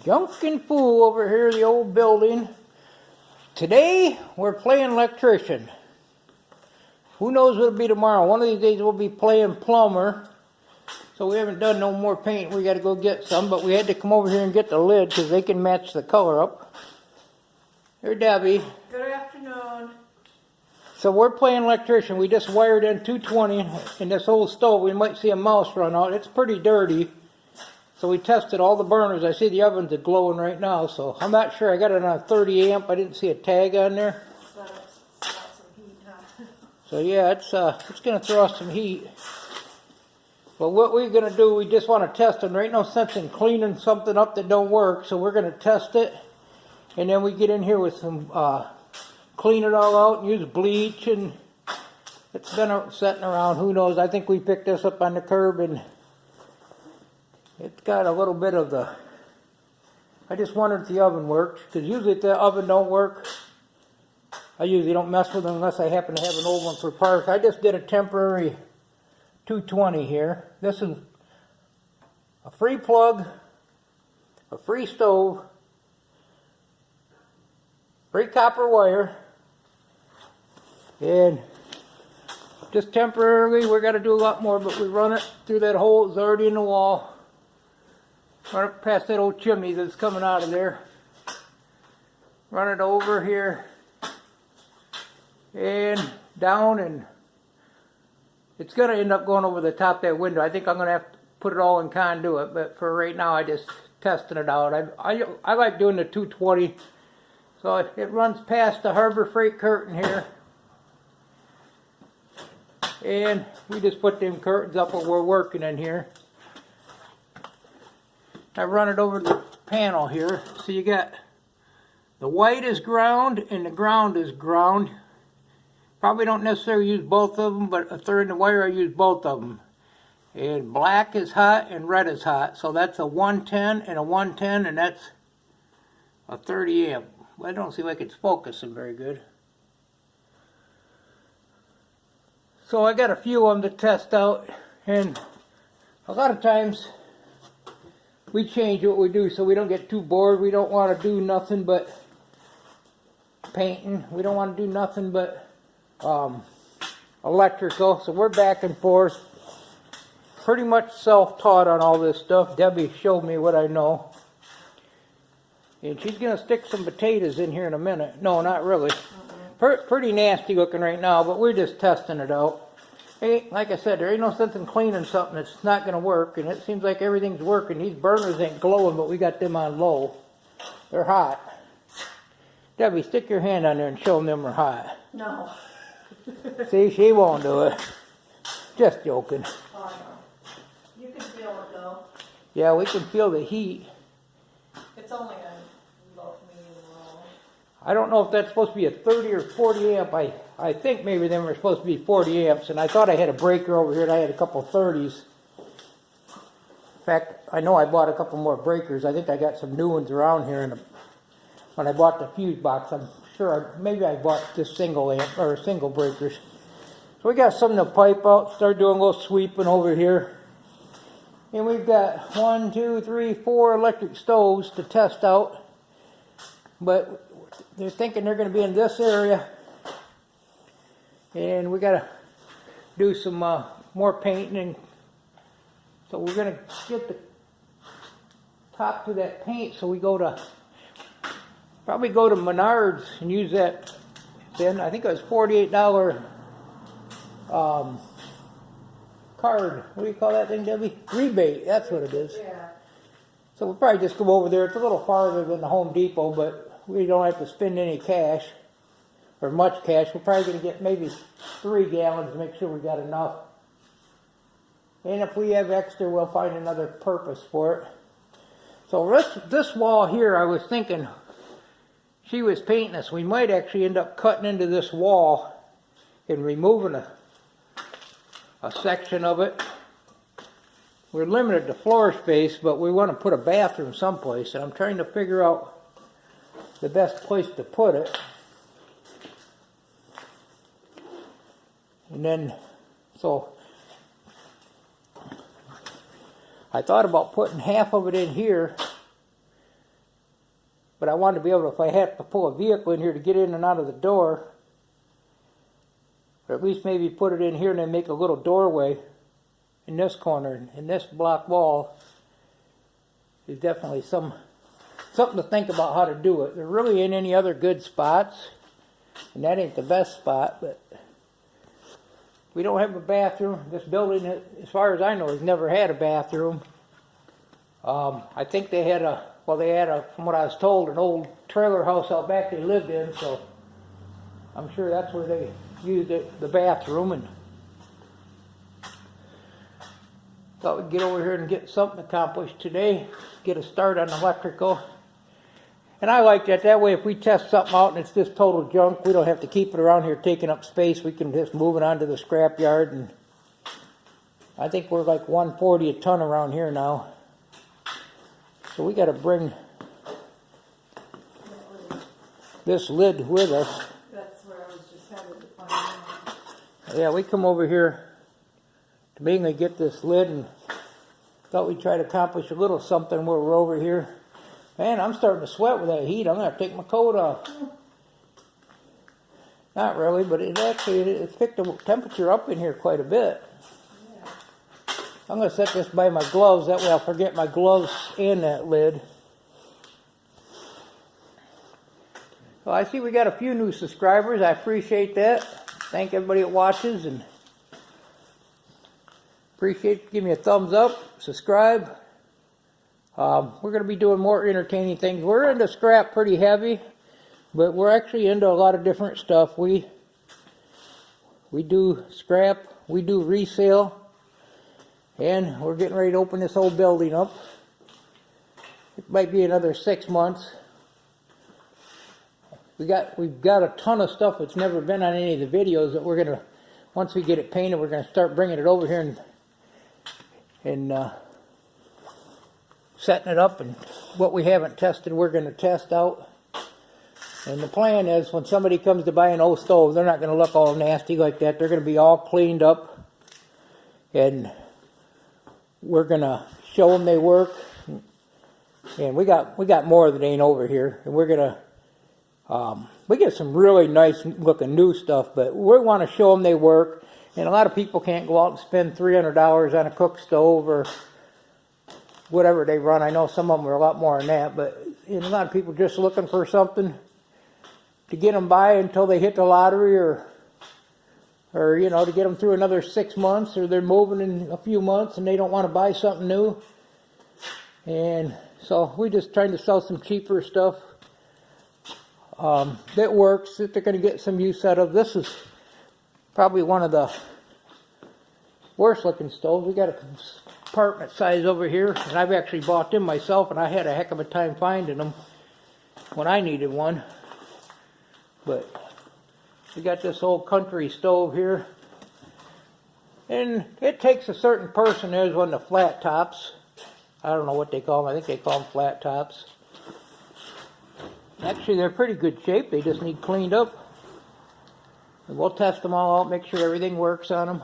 Junkin' Fool over here, the old building. Today, we're playing electrician. Who knows what it'll be tomorrow? One of these days we'll be playing plumber. So we haven't done no more paint. We got to go get some, but we had to come over here and get the lid because they can match the color up. Here, Debbie. Good afternoon. So we're playing electrician. We just wired in 220 in this old stove. We might see a mouse run out. It's pretty dirty. So we tested all the burners. I see the ovens are glowing right now, so I'm not sure. I got it on 30 amp. I didn't see a tag on there. So yeah, it's going to throw off some heat. But what we're going to do, we just want to test them. There ain't no sense in cleaning something up that don't work, so we're going to test it. And then we get in here with some, clean it all out and use bleach, and it's been sitting around, who knows. I think we picked this up on the curb, and it's got a little bit of the, I just wondered if the oven works, because usually if the oven don't work, I usually don't mess with them unless I happen to have an old one for parts. I just did a temporary 220 here. This is a free plug, a free stove, free copper wire, and just temporarily, we're going to do a lot more, but we run it through that hole that's already in the wall. Run it past that old chimney that's coming out of there. Run it over here and down, and it's going to end up going over the top of that window. I think I'm going to have to put it all in conduit, but for right now I just testing it out. I like doing the 220. So it runs past the Harbor Freight curtain here. And we just put them curtains up while we're working in here. I run it over the panel here. So you got the white is ground and the ground is ground. Probably don't necessarily use both of them, but if they're in the wire I use both of them. And black is hot and red is hot. So that's a 110 and a 110, and that's a 30 amp. I don't seem like it's focusing very good. So I got a few of them to test out, and a lot of times we change what we do so we don't get too bored. We don't want to do nothing but painting. We don't want to do nothing but electrical. So we're back and forth. Pretty much self-taught on all this stuff. Debbie showed me what I know. And she's going to stick some potatoes in here in a minute. No, not really. Pretty nasty looking right now, but we're just testing it out. Hey, like I said, there ain't no sense in cleaning something that's not going to work, and it seems like everything's working. These burners ain't glowing, but we got them on low. They're hot. Debbie, stick your hand on there and show them they're hot. No. See, she won't do it. Just joking. Oh, no. You can feel it though. Yeah, we can feel the heat. It's only a low medium low. I don't know if that's supposed to be a 30 or 40 amp. I think maybe them were supposed to be 40 amps, and I thought I had a breaker over here and I had a couple 30s. In fact, I know I bought a couple more breakers. I think I got some new ones around here, and when I bought the fuse box, I'm sure maybe I bought just single amp or single breakers. So we got something to pipe out, start doing a little sweeping over here. And we've got 1, 2, 3, 4 electric stoves to test out. But they're thinking they're going to be in this area. And we got to do some more painting. And so we're going to get the top to that paint. So we probably go to Menards and use that. Then I think it was $48 card. What do you call that thing, Debbie? Rebate. That's what it is. Yeah. So we'll probably just go over there. It's a little farther than the Home Depot, but we don't have to spend any cash or much cash. We're probably going to get maybe 3 gallons to make sure we got enough. And if we have extra, we'll find another purpose for it. So this wall here, I was thinking, she was painting this. We might actually end up cutting into this wall and removing a section of it. We're limited to floor space, but we want to put a bathroom someplace, and I'm trying to figure out the best place to put it. And then, so I thought about putting half of it in here but I wanted to be able to, if I had to pull a vehicle in here to get in and out of the door, or at least maybe put it in here and then make a little doorway in this corner, in this block wall, is definitely something to think about how to do it. There really ain't any other good spots, and that ain't the best spot, but we don't have a bathroom. This building, as far as I know, has never had a bathroom. I think they had from what I was told, an old trailer house out back they lived in, so I'm sure that's where they used the bathroom, and thought we'd get over here and get something accomplished today, get a start on electrical. And I like that. That way, if we test something out and it's just total junk, we don't have to keep it around here taking up space. We can just move it onto the scrap yard. And I think we're like $140 a ton around here now. So we got to bring this lid with us. That's where I was just headed to find out. Yeah, we come over here to mainly get this lid, and thought we'd try to accomplish a little something while we're over here. Man, I'm starting to sweat with that heat. I'm going to take my coat off. Not really, but it's picked the temperature up in here quite a bit. Yeah. I'm going to set this by my gloves. That way I'll forget my gloves and that lid. Well, I see we got a few new subscribers. I appreciate that. Thank everybody that watches, and appreciate, give me a thumbs up, subscribe. We're going to be doing more entertaining things. We're into scrap pretty heavy, but we're actually into a lot of different stuff. We do scrap, we do resale, and we're getting ready to open this whole building up. It might be another 6 months. We've got a ton of stuff that's never been on any of the videos that we're going to, once we get it painted, we're going to start bringing it over here and setting it up. And what we haven't tested, we're going to test out. And the plan is, when somebody comes to buy an old stove, they're not going to look all nasty like that. They're going to be all cleaned up, and we're going to show them they work. And we got more that ain't over here, and we're going to we get some really nice looking new stuff, but we want to show them they work. And a lot of people can't go out and spend $300 on a cook stove or whatever they run. I know some of them are a lot more than that, but a lot of people just looking for something to get them by until they hit the lottery, or to get them through another 6 months, or they're moving in a few months and they don't want to buy something new. And so we're just trying to sell some cheaper stuff that works, that they're going to get some use out of. This is probably one of the worst looking stoves. We got a compartment size over here, and I've actually bought them myself, and I had a heck of a time finding them when I needed one. But we got this old country stove here, and it takes a certain person. There's one of the flat tops. I don't know what they call them. I think they call them flat tops. Actually, they're pretty good shape. They just need cleaned up. And we'll test them all out, make sure everything works on them.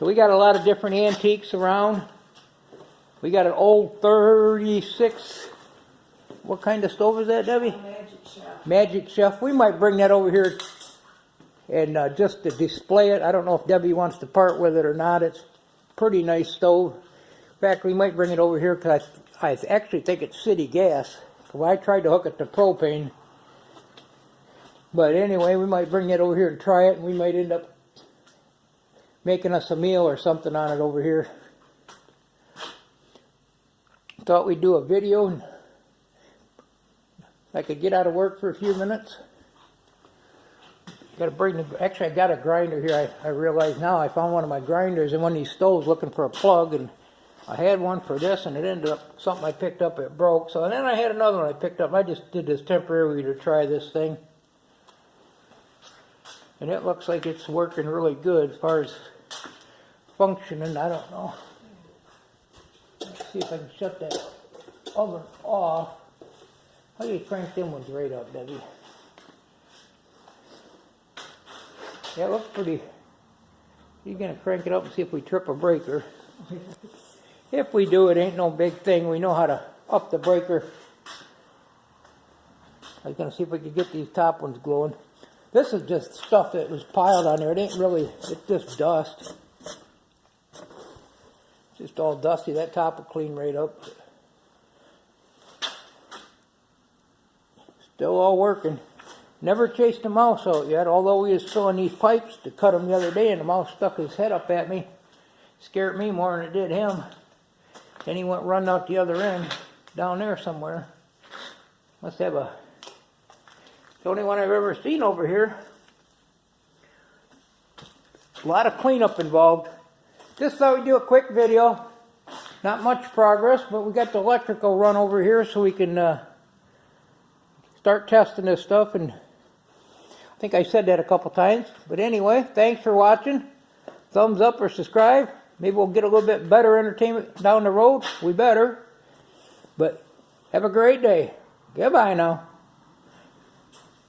So we got a lot of different antiques around. We got an old 36. What kind of stove is that, Debbie? Magic Chef. Magic Chef. We might bring that over here and just to display it. I don't know if Debbie wants to part with it or not. It's a pretty nice stove. In fact, we might bring it over here because I actually think it's city gas. Well, I tried to hook it to propane. But anyway, we might bring it over here and try it, and we might end up making us a meal or something on it over here. Thought we'd do a video, and I could get out of work for a few minutes. Actually, I got a grinder here. I realize now I found one of my grinders in one of these stoves looking for a plug, and I had one for this, and it ended up something I picked up, it broke. So, and then I had another one I picked up. I just did this temporarily to try this thing. And it looks like it's working really good as far as functioning. I don't know. Let's see if I can shut that oven off. How do you crank them ones right up, Debbie? Yeah, it looks pretty. You're going to crank it up and see if we trip a breaker. If we do, it ain't no big thing. We know how to up the breaker I was gonna see if we could get these top ones glowing. This is just stuff that was piled on there. It ain't really, it's just dust. Just all dusty. That top will clean right up. Still all working. Never chased a mouse out yet, although we was filling these pipes to cut them the other day and the mouse stuck his head up at me. Scared me more than it did him. Then he went running out the other end, down there somewhere. Must have a... the only one I've ever seen over here. A lot of cleanup involved. Just thought we'd do a quick video. Not much progress, but we got the electrical run over here so we can start testing this stuff. And I think I said that a couple times. But anyway, thanks for watching. Thumbs up or subscribe. Maybe we'll get a little bit better entertainment down the road. We better. But have a great day. Goodbye now.